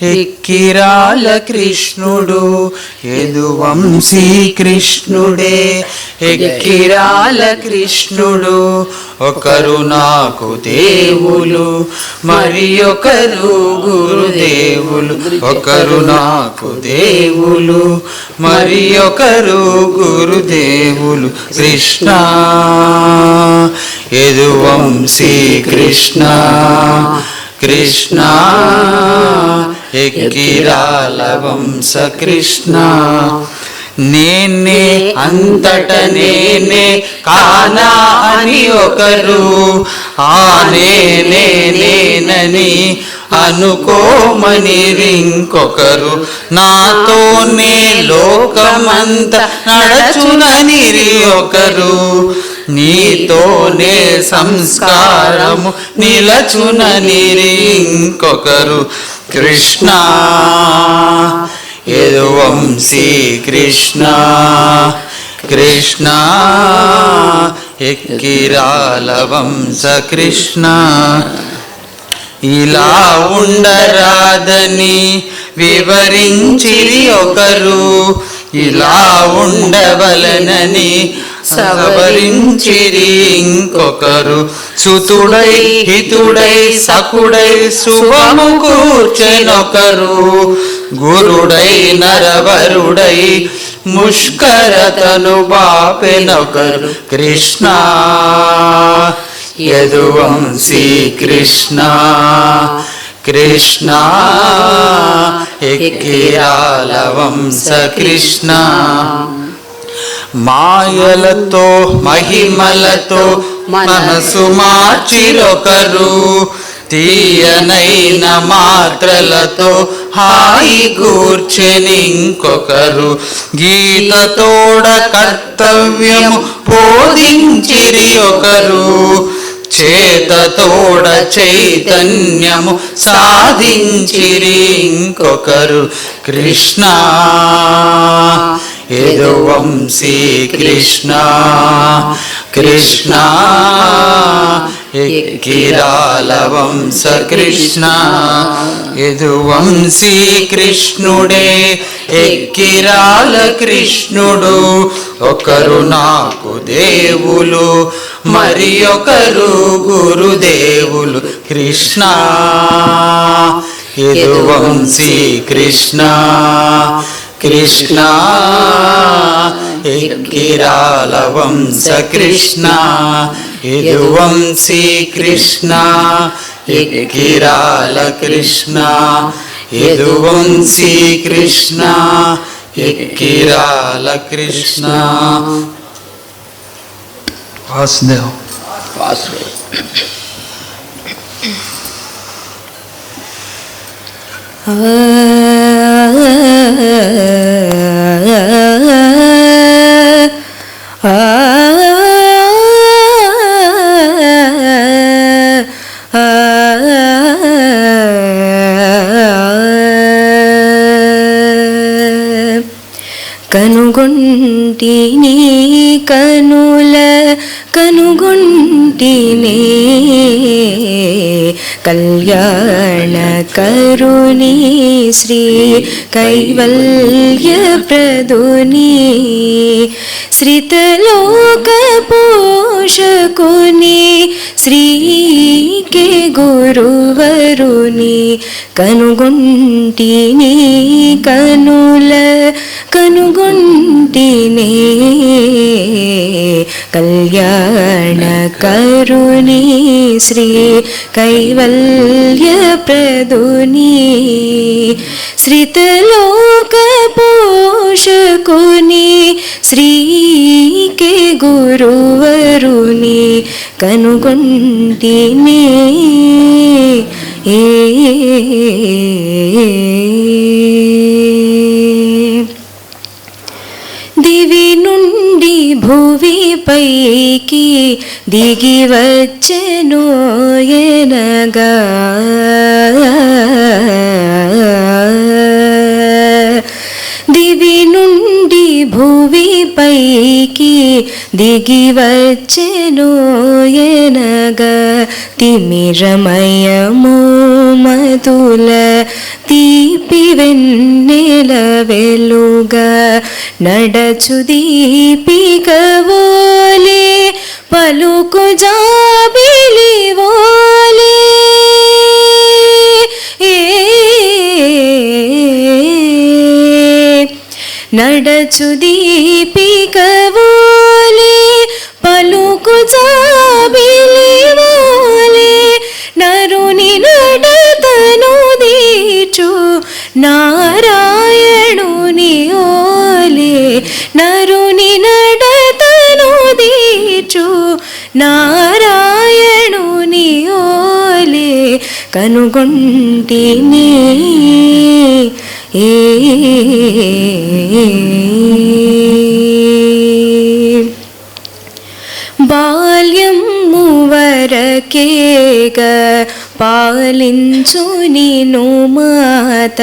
ఎక్కిరాల కృష్ణుడు యదువంశీ కృష్ణుడే ఎక్కిరాల కృష్ణుడు. ఒకరు నాకు దేవులు మరి ఒకరు గురుదేవులు. ఒకరు నాకు దేవులు మరి ఒకరు గురుదేవులు. కృష్ణ యదువంశీ కృష్ణ కృష్ణ ఎక్కిరాల వంశ కృష్ణ. నేనే అంతట నేనే కానా అని ఒకరు, ఆ నేనే నేనని అనుకోమని ఇంకొకరు, నాతోనే లోకమంత నడచునని ఒకరు, నీతోనే సంస్కారము నిలచునని ఇంకొకరు. కృష్ణ యదువంశీ కృష్ణ కృష్ణ ఎక్కిరాల వంశ కృష్ణ. ఇలా ఉండరాదని వివరించిరి ఒకరు, ఇలా ఉండవలనని సవరించిరి ఇంకొకరు. సుతుడై హితుడై సకుడై శుభము కూర్చెనొకరు, గురుడై నరవరుడై ముష్కరతను బాపెనొకరు. కృష్ణ యదువంశీ కృష్ణ కృష్ణ ఎక్కిరాల వంశ కృష్ణ. మాయలతో మహిమలతో మనసు మార్చిరొకరు, తీయనైన మాత్రలతో హాయి కూర్చెని ఇంకొకరు, గీతతోడ కర్తవ్యము బోధించిరి ఒకరు, చేతతోడ చైతన్యము సాధించిరి ఇంకొకరు. కృష్ణ యదువంశీ కృష్ణ కృష్ణ ఎక్కిరాల వంశ కృష్ణ. యదువంశీ కృష్ణుడే ఎక్కిరాల కృష్ణుడు. ఒకరు నాకు దేవులు మరి ఒకరు గురుదేవులు. కృష్ణ యదువంశీ కృష్ణ కృష్ణ ఎక్కిరాల వంశ కృష్ణ. యదువంశీ కృష్ణ ఎక్కిరాల కృష్ణ. యదువంశీ కృష్ణ ఎక్కిరాల కృష్ణ. వాసుదేవ్ వాసుదేవ్. కనుగొంటిని కనుల కనుగొంటిని కళ్యాణ కరుణి శ్రీ కైవల్య ప్రదుని శ్రితలోక పోషకుని శ్రీకే గురువరుని కనుగొంటిని కనుల కనుగొంటిని కళ్యాణ కరుణి శ్రీ కైవల్య ప్రదుని శ్రితలోక పోషకుని శ్రీకే గురువరుని కనుగొంటిని దివి నుండి భువి పైకి దిగి వచ్చెను ఎనగా దివి నుండి భూ భువిపైకి దిగి వచ్చెనోయనగా తిమిరమయము మధుల తీపి వెన్నెల వెలుగా నడచు దీపిక వోలే పలుకు జాబిలి వోలే నడచు దీపిక వోలే పలుకు జాబిలి వోలే నరుని నడతను దీచు నారాయణుని ఓలే నరుని నడతను దీచు నారాయణుని ఓలే కనుగొంటిని బాల్యము వరకేగ పాలించు నిను మాత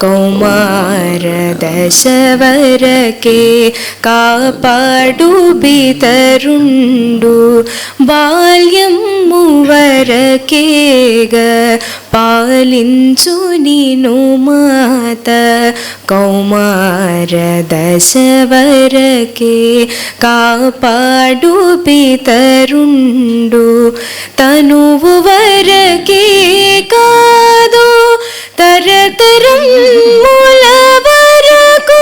కౌమార దశ వరకే కాపాడు బితరుండు బాల్యము వరకేగ పాలించు నిను మాత కౌమార దశ వరకే కాపాడు పితరుండు తనువు వరకే కాదు తరతరం మూల వరకు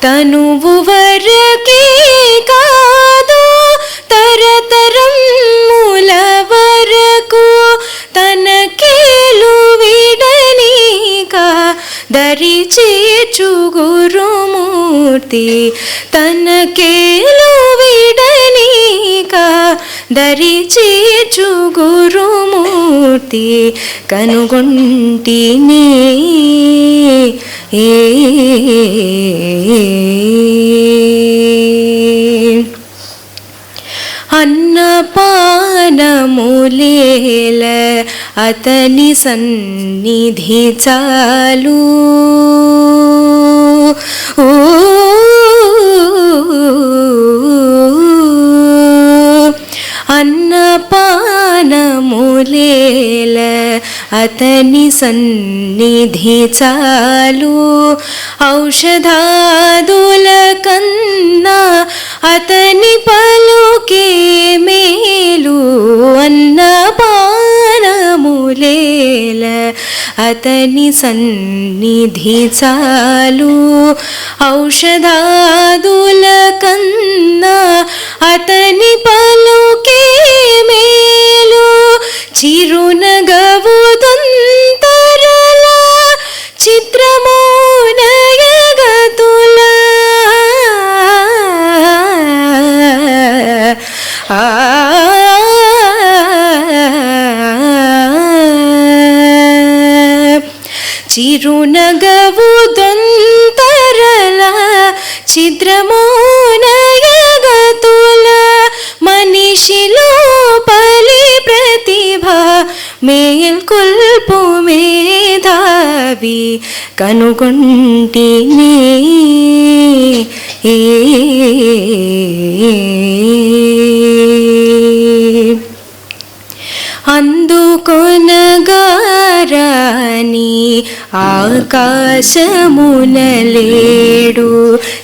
తనువు వరకే కాదు తరతరం మూల వరకు తనకేలు విడనీకా దరి చేర్చు గురుమూర్తి తనకేలు విడనీకా దరి చేర్చు గురుమూర్తి కనుగొంటిని అన్నపానములేల అతని సన్నిధి చాలు అన్నపానములేల అతని సన్నిధి చాలు ఔషధాదుల కన్నా అతని పలుకే మేలు అన్నపానములేల అతని సన్నిధి చాలు ఔషధాదుల కన్నా అతని పలుకే మేలు చిరునగవు దొంతరల చిత్రమో నయగతుల చిరునగవు దొంతరల చిత్రమో నయగతుల మనిషిలో పలి ప్రతిభ మేల్కొల్పు మేధావి కనుగొంటిని అందుకొనగారాని ఆకాశమునలేడు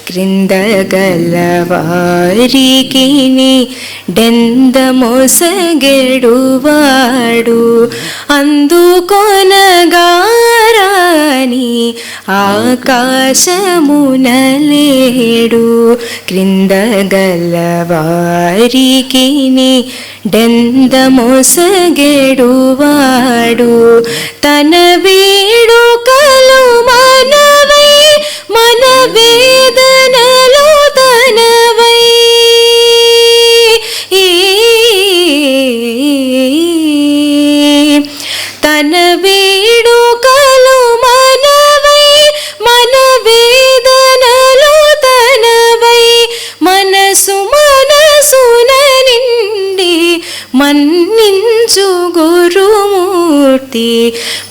క్రింద గలవారికి డెందమొసగెడువాడు అందుకొనగారాని ఆకాశమునలేడు క్రింద గలవారికి డెందమొసగెడువాడు తన వేడుకలు మనవై మన వేదనలు తనవై తన వేడుకలు మనవై మన వేదనలు తనవై మనసు మనసున నిండి మన్నించు గురుము మూర్తి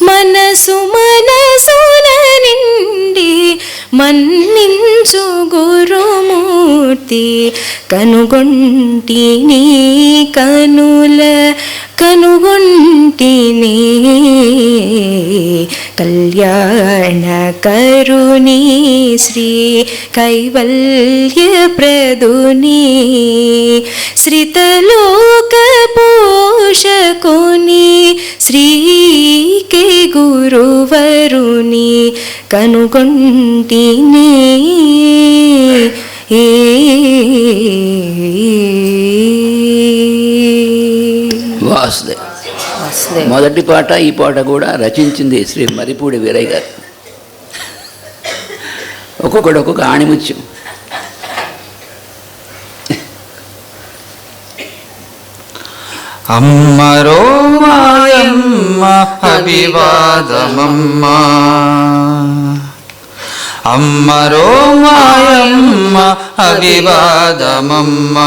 మనసు మనసున నిండి మన్నించు గురుమూర్తి కనుగొంటిని కనుగొంటిని కళ్యాణకరుణి శ్రీ కైవల్యప్రదుని శ్రితలోక పోషకుని శ్రీకే గురువరుని కనుగొంటిని వాసుదేవ్. మొదటి పాట ఈ పాట కూడా రచించింది శ్రీ మరిపూడి వీరయ్య గారు. ఒక్కొక్కడు ఒక్కొక్క ఆణిముత్యం. అమ్మరో మాయమ్మ అభివాదమమ్మ, అమ్మరో మాయమ్మ అభివాదమమ్మ,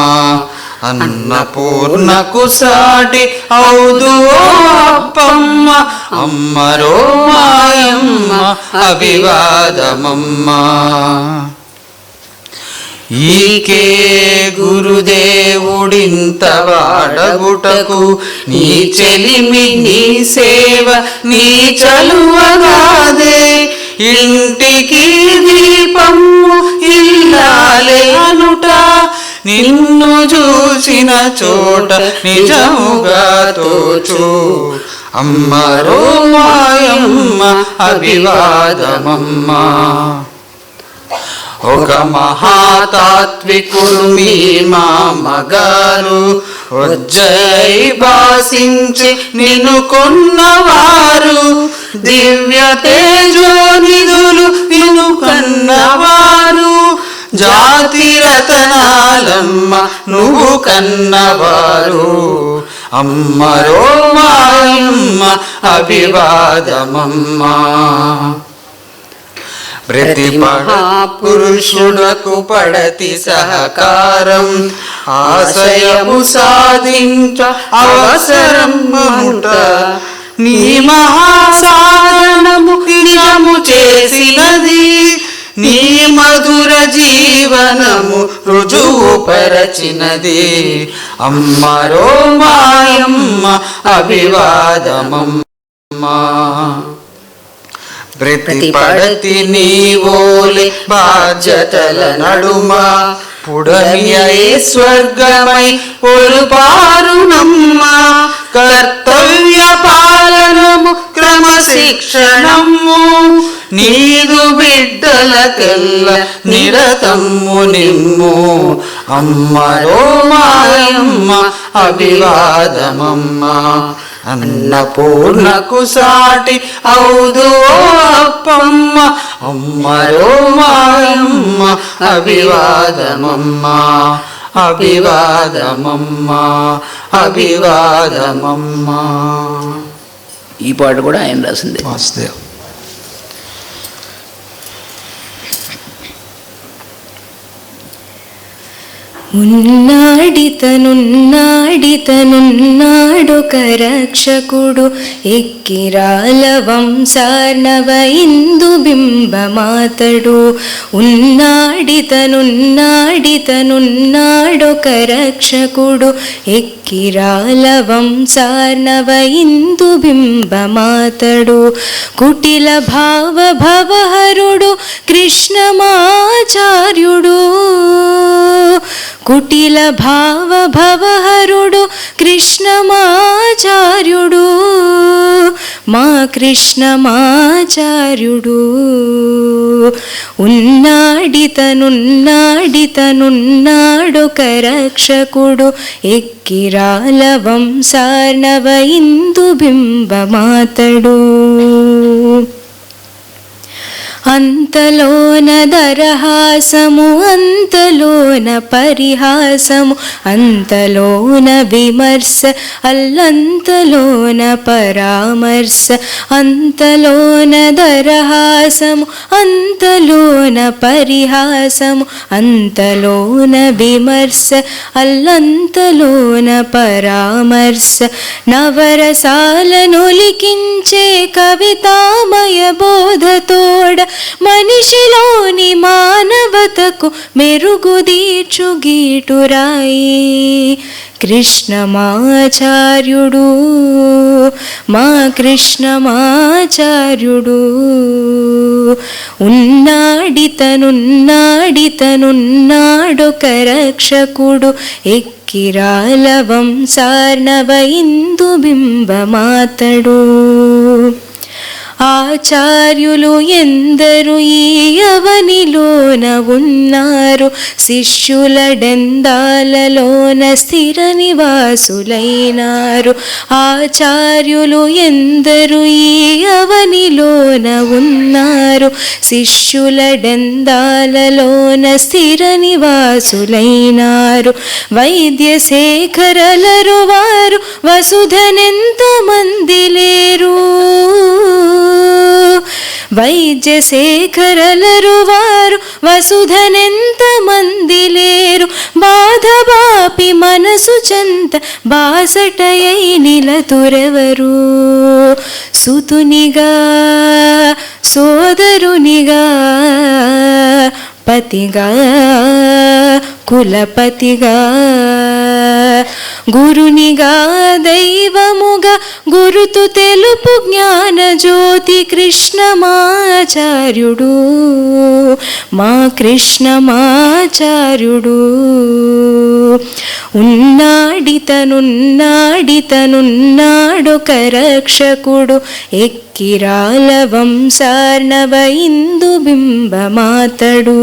అన్నపూర్ణకు సాటి ఔదు అప్పమ్మ, అమ్మరో మాయమ్మ అభివాదమమ్మ. ఈకే గురుదేవుడింత వాడగుటకు నీ చెలిమి నీ సేవ నీ చలువగాదే, ఇంటికి దీపము ఇల్లాలే అనుట నిన్ను చూసిన చోట నిజముగా తోచు, అమ్మరో మాయమ్మ అభివాదమమ్మ. ఒక మహాతాత్వికులు మీ మామగారు ఉజ్జై భాసించి నిన్ను కొన్నవారు, దివ్య తేజోనిధులు నిన్ను కన్నవారు, జాతి రతనాలమ్మ నువ్వు కన్నవారు, అమ్మరో మాయమ్మ అభివాదమమ్మ. ప్రతి మహాపురుషుడకు పడతి సహకారం, ఆశయము సాధించ అవసరముట, నీ మహాసాధనము నిజము చేసినది, నీ మధుర జీవనము రుజువు పరచినది, అమ్మరో మాయమ్మ అభివాదమమ్మ. ప్రతిపడతి నీవోలే బాధ్యతల నడుమ, పుడమియే స్వర్గమై పొలుపారునమ్మ, కర్తవ్య పాలనము క్రమశిక్షణము, నీదు బిడ్డలకెల్ల నిరతమ్ము నిమ్ము, అమ్మరో మాయమ్మ అభివాదమమ్మ. అన్నపూర్ణకు సాటి ఔదు అప్పమ్మ, అమ్మరో మాయమ్మ అభివాదమమ్మ అభివాదమమ్మ అభివాదమమ్మ. ఈ పాట కూడా ఆయన రాసింది. వాసుదేవ్. ఉన్నాడితనున్నాడొక రక్షకుడు, ఎక్కిరాల వంశార్ణవ ఇందు బింబమాతడు. ఉన్నాడితనున్నాడొక రక్షకుడు, ఎక్కిరాల వంశార్ణవ ఇందు బింబమాతడు. కుటిల భావ భవహరుడు కృష్ణమాచార్యుడు, కుటిల భావ భవహరుడు కృష్ణమాచార్యుడు, మా కృష్ణమాచార్యుడు. ఉన్నాడితనున్నాడొక రక్షకుడు, ఎక్కిరాల వంశార్ణవ ఇందు బింబమాతడు. అంతలోన దరహాసము అంతలోన పరిహాసము అంతలోన విమర్శ అల్లంతలోన పరామర్శ అంతలోన దరహాసము అంతలోన పరిహాసము అంతలోన విమర్శ అల్లంతలోన పరామర్శ నవరసాలనొలికించే కవితామయ బోధతోడ మనిషిలోని మానవతకు మెరుగుదీర్చు గీటురాయి కృష్ణమాచార్యుడు మా కృష్ణమాచార్యుడు ఉన్నాడితనున్నాడొక రక్షకుడు ఎక్కిరాల వంశార్ణవ ఇందు బింబమాతడు ఆచార్యులు ఎందరు ఈ అవనిలోన ఉన్నారు శిష్యులడెందాలలోన స్థిర నివాసులైనారు ఆచార్యులు ఎందరు ఈ అవనిలోన ఉన్నారు శిష్యులడెందాలలోన స్థిర నివాసులైనారు వైద్యశేఖరలరు వారు వసుధనెంత మంది లేరు వైద్యశేఖరలరు వారు వసుధనెంత మంది లేరు బాధబాపి మనసు చెంత బాసటయై నిలతురెవరు సుతునిగా సోదరునిగా పతిగా కులపతిగా గురునిగా దైవముగా గురుతు తెలుపు జ్ఞాన జ్యోతి కృష్ణమాచార్యుడు మా కృష్ణమాచార్యుడు ఉన్నాడితనున్నాడొక రక్షకుడు ఎక్కిరాల వంశార్ణవ ఇందు బింబమాతడు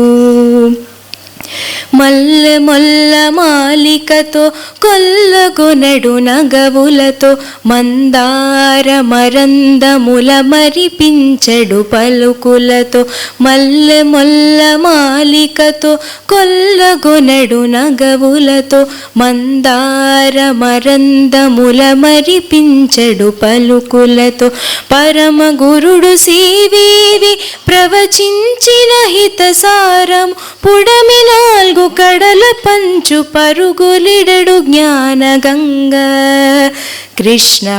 మల్లె మొల్ల మాలికతో కొల్లగొనడు నగవులతో మందార మరందముల మరిపించెడు పలుకులతో మల్లె మొల్ల మాలికతో కొల్లగొనడు నగవులతో మందార మరందముల మరిపించెడు పలుకులతో పరమ గురుడు సివివి ప్రవచించిన హితసారం పుడమి నాలుగు కడల పంచు పరుగులిడడు జ్ఞానగంగ కృష్ణమాచార్యుడు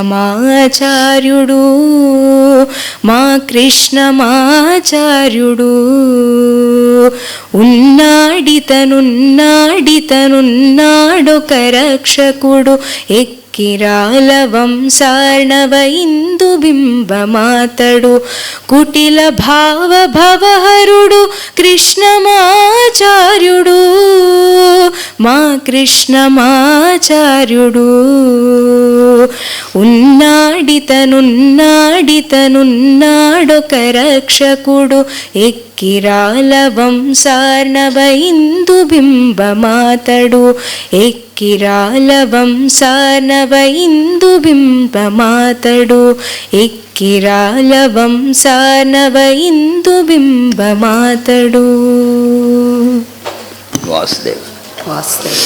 మా కృష్ణమాచార్యుడు ఉన్నాడితనున్నాడొక రక్షకుడు ఎక్కిరాల వంశార్ణవ ఇందు బింబమాతడు కుటిల భావ భవహరుడు కృష్ణమాచార్యుడు మా కృష్ణమాచార్యుడు ఉన్నాడితనున్నాడొక రక్షకుడు ఎక్కిరాల వంశార్ణవ ఇందు బింబమాతడు ఎక్కిరాల వంశార్ణవ ఇందు బింబమాతడు ఎక్కిరాల వంశార్ణవ ఇందు బింబమాతడు వాసుదేవ్ వాసుదేవ్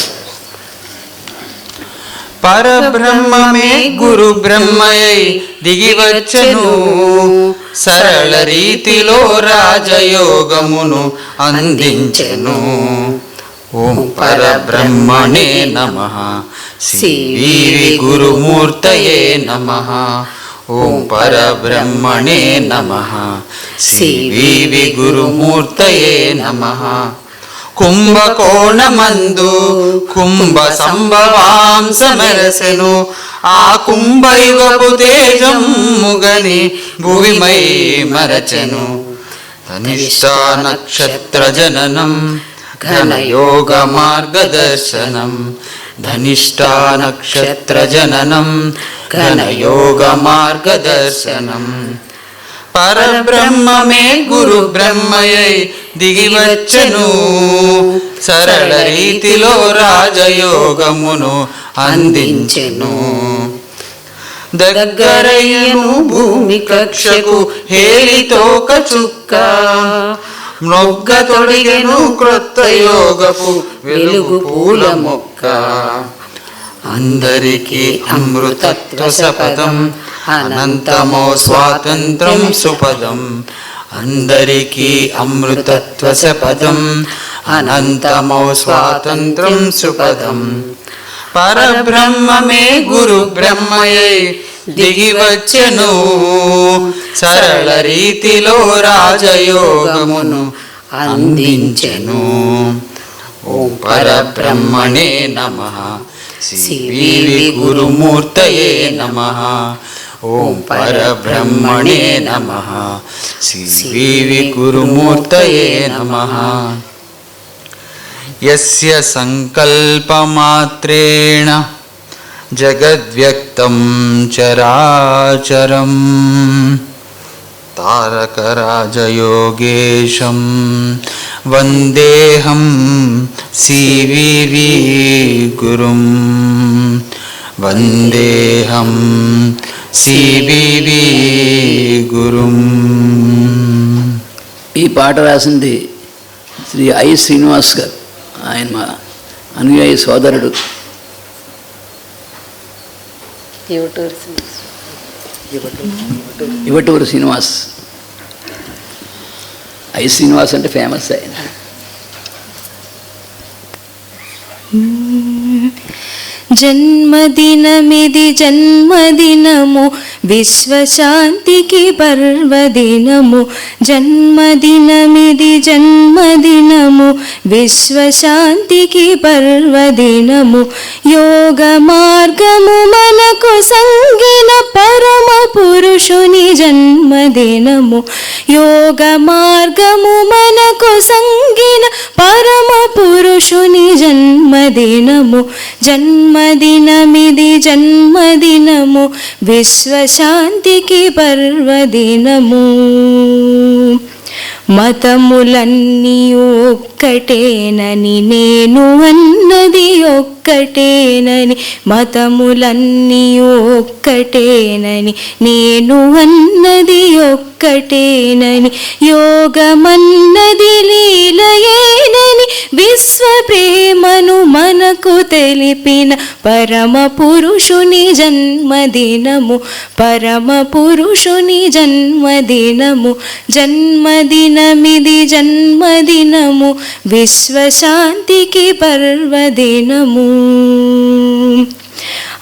పరబ్రహ్మమే గురు బ్రహ్మయై దిగివచ్చను సరళ రీతిలో రాజయోగమును అందించెను ఓం పరబ్రహ్మణే నమః శ్రీ గురుమూర్తయే నమః ఓం పరబ్రహ్మణే నమః శ్రీ గురుమూర్తయే నమః కుంభకోణమందు కుంభ సంభవాంసమెరసెను ఆ కుంభయుగపు తేజముగని భూమిమై మరచెను ధనిష్టా నక్షత్ర జననం ఘనయోగ మార్గదర్శనం ధనిష్టా నక్షత్ర జననం ఘనయోగ మార్గదర్శనం పరబ్రహ్మమే గురు బ్రహ్మయై దిగివచ్చెను సరళ రీతిలో రాజయోగమును అందించెను దగ్గరయ్యను భూమి కక్షకు హేలితోక చుక్క, మొగ్గ తొడిగెను క్రొత్త యోగపు వెలుగు పూల మొక్క. అందరికీ అమృతత్వ సపదం, అనంతమో స్వాతంత్రం సుపదం. అందరికీ అమృతత్వ సపదం, అనంతమో స్వాతంత్రం సుపదం. పరబ్రహ్మమే గురు బ్రహ్మయై దిగి వచ్చెను, సరళ రీతిలో రాజయోగమును అందించెను. ఓం పరబ్రహ్మణే నమః, శ్రీ గురుమూర్తయే నమః. ఓం పరబ్రహ్మణే నమః, శ్రీ గురుమూర్తయే నమః. యస్య సంకల్పమాత్రేణ జగద్వ్యక్తం చరాచరం, తారకరాజయోగేశం వందేహం సివివి గురుం. వందేహం సివివి గురుం. ఈ పాట రాసింది శ్రీ ఐ శ్రీనివాస్ గారు. ఆయన మా అనుయాయి సోదరుడు. ఇవటూరు శ్రీనివాస్. ఐ శ్రీనివాస్ అంటే ఫేమస్ ఆయన. జన్మదినమిది జన్మదినము, విశ్వశాంతికి పర్వదినము. జన్మదినమిది జన్మదినము, విశ్వశాంతికి పర్వదినము. యోగ మార్గము మనకు సంగిన పరమ పురుషుని జన్మదినము. యోగ మార్గము మనకు సంగిన పరమ పురుషుని జన్మదినము. జన్మదినమిది జన్మదినము, విశ్వశాంతికి పర్వదినము. మతములన్నీ ఒక్కటేనని నేను అన్నది ఒక్కటేనని, మతములన్నీ ఒక్కటేనని నేను అన్నది ఒక్కటేనని. యోగమన్నది లీలయేనని విశ్వ ప్రేమను మనకు తెలిపిన పరమ పురుషుని జన్మదినము. పరమ పురుషుని జన్మదినము. జన్మదినమిది జన్మదినము, విశ్వశాంతికి పర్వదినము.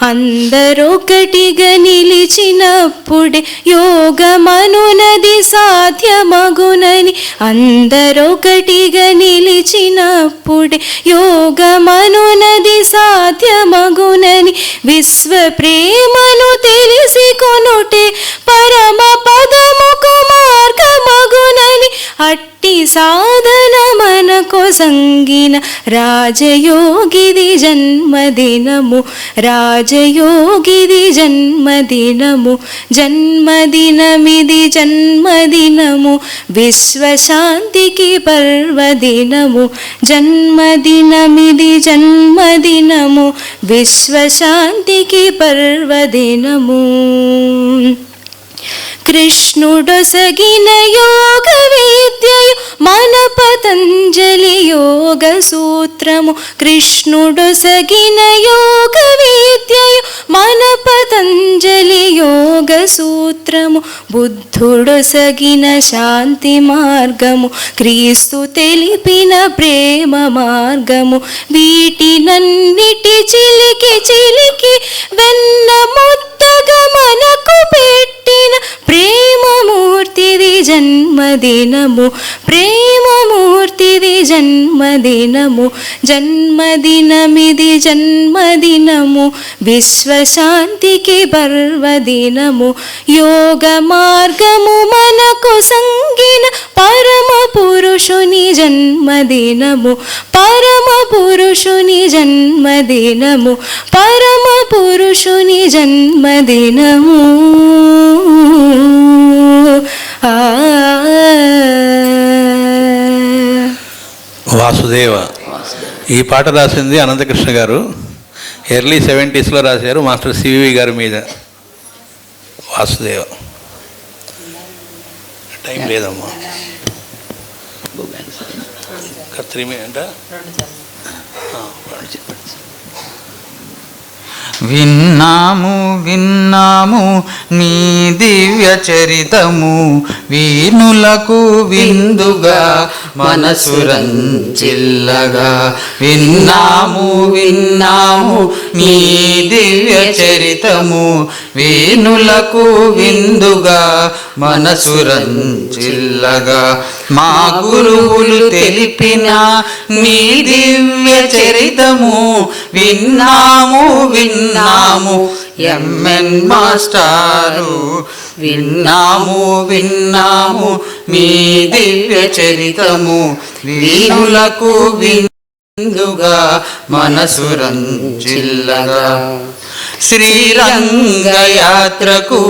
అందరొకటిగా నిలిచినప్పుడే యోగమనునది సాధ్యమగునని. అందరొకటిగా నిలిచినప్పుడే యోగమనునది సాధ్యమగునని. విశ్వ ప్రేమను తెలిసి కొనుటే పరమ పదముకు మార్గమగునని. అట్టి సాధన మనకు సంగిన రాజయోగిది జన్మదినము. రాజయోగిది జన్మదినము. జన్మదినమిది జన్మదినము, విశ్వశాంతికి పర్వదినము. జన్మదినమిది జన్మదినము, విశ్వశాంతికి పర్వదినము. కృష్ణుడొసగిన యోగ విద్యయు మన పతంజలి యోగ సూత్రము. కృష్ణుడొసగిన యోగ విద్యయు మన పతంజలి యోగ సూత్రము. బుద్ధుడొసగిన శాంతి మార్గము, క్రీస్తు తెలిపిన ప్రేమ మార్గము. వీటినన్నిటి చిలికి చిలికి వెన్న ముద్దగా మనకు పెట్టిన ప్రేమమూర్తిది జన్మదినము. ప్రేమమూర్తిది జన్మదినము. జన్మదినమిది జన్మదినము, విశ్వశాంతికి పర్వదినము. యోగ మార్గము మనకు సంగిన పరమ పురుషుని జన్మదినము. పరమ పురుషుని జన్మదినము. పరమ పురుషుని జన్మదినము. వాసుదేవ. ఈ పాట రాసింది అనంతకృష్ణ గారు. ఎర్లీ 70s రాశారు మాస్టర్ సివి గారి మీద. వాసుదేవ. టైం లేదమ్మా. కత్రిమే అంట. విన్నాము విన్నాము నీ దివ్య చరితము, వీణులకు విందుగా మనసురంజిల్లగా. విన్నాము విన్నాము నీ దివ్య చరితము, వీణులకు విందుగా మనసురంజిల్లగా. మా గురువులు తెలిపిన నీ దివ్య చరితము విన్నాము విన్నాము ఎంఎన్ మాస్టారు. విన్నాము విన్నాము మీ దివ్య చరితము, వీణులకు విందుగా మనసురంజిల్లగా. శ్రీరంగయాత్రకు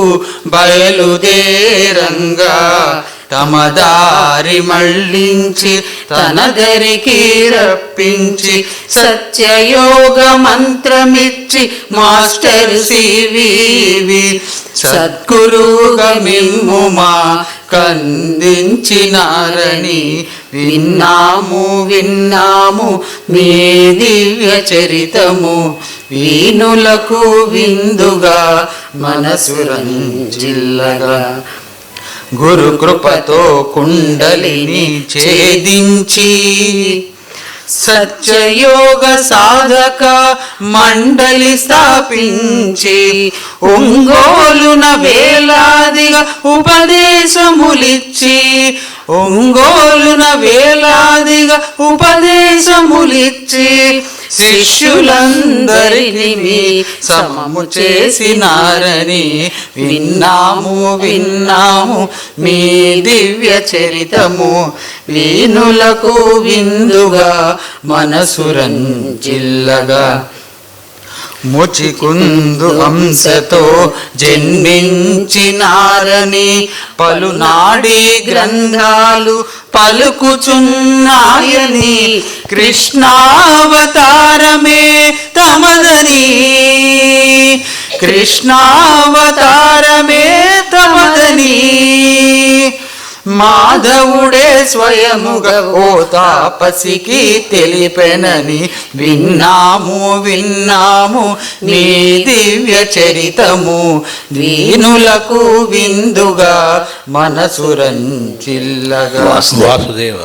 బయలుదేరంగా తమ దారి మళ్ళించి తన దరికి రప్పించి, సత్యయోగ మంత్రమిచ్చి మాస్టర్ సివివి సద్గురుగా మిమ్ము మా కందించినారని. విన్నాము విన్నాము మీ దివ్య చరితము, వీణులకు విందుగా మనసురంజిల్లగా. గురు కృపతో కుండలిని ఛేదించి సత్యయోగ సాధక మండలి స్థాపించి, ఒంగోలున వేలాదిగా ఉపదేశములిచ్చి, ఒంగోలున వేలాదిగా ఉపదేశములిచ్చి, శిష్యులందరినీ మీ సమము చేసినారని. విన్నాము విన్నాము మీ దివ్య చరితము, వీణులకు విందుగా మనసురంజిల్లగా. ముచికుందు అంశతో జన్మించినారని పలునాడి గ్రంథాలు పలుకుచున్నాయని. కృష్ణావతారమే తమదని, కృష్ణావతారమే తమదని. మాధవుడే స్వయముగా ఓ తాపసికి తెలిపెనని. విన్నాము విన్నాము నీ దివ్య చరితము, వీణులకు విందుగా మనసురంజిల్లగా. వాసుదేవ.